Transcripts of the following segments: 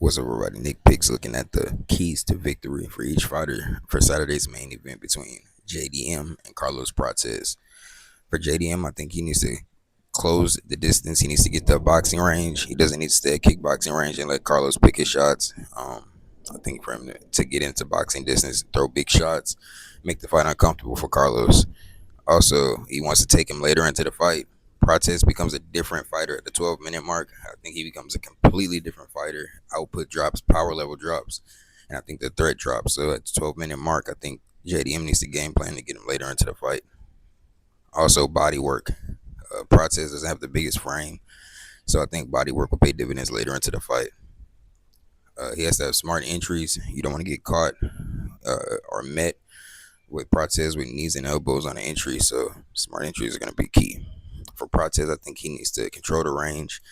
What's up, everybody? Nick Picks looking at the keys to victory for each fighter for Saturday's main event between JDM and Carlos Prates. For JDM, I think he needs to close the distance. He needs to get the boxing range. He doesn't need to stay at kickboxing range and let Carlos pick his shots. I think for him to get into boxing distance, throw big shots, make the fight uncomfortable for Carlos. Also, he wants to take him later into the fight. Prates becomes a different fighter at the 12-minute mark. I think he becomes a completely different fighter. Output drops, power level drops, and I think the threat drops. So at the 12-minute mark, I think JDM needs to game plan to get him later into the fight. Also, body work. Prates doesn't have the biggest frame, so I think body work will pay dividends later into the fight. He has to have smart entries. You don't want to get caught or met with Prates with knees and elbows on the entry, so smart entries are going to be key. For Prates, I think he needs to control the range,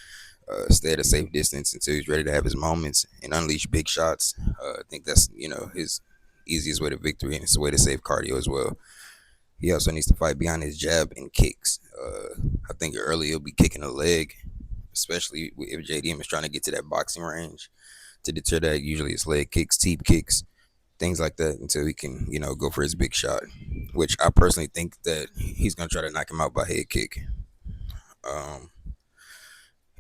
stay at a safe distance until he's ready to have his moments and unleash big shots. I think that's his easiest way to victory, and it's a way to save cardio as well. He also needs to fight behind his jab and kicks. I think early he'll be kicking a leg, especially if JDM is trying to get to that boxing range. To deter that, usually it's leg kicks, teep kicks, things like that until he can, go for his big shot, which I personally think that he's going to try to knock him out by head kick. Um,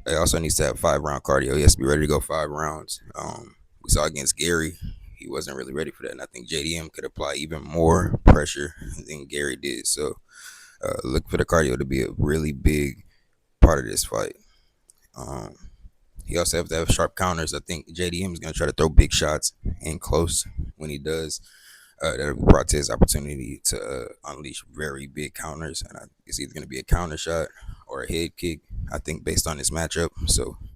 he also needs to have 5 round cardio. He has to be ready to go 5 rounds. We saw against Gary, he wasn't really ready for that, and I think JDM could apply even more pressure than Gary did. So look for the cardio to be a really big part of this fight. Um, he also has to have sharp counters. I think JDM is going to try to throw big shots in close. When he does, that brought to his opportunity to unleash very big counters, and it's either going to be a counter shot or a head kick. I think based on this matchup. So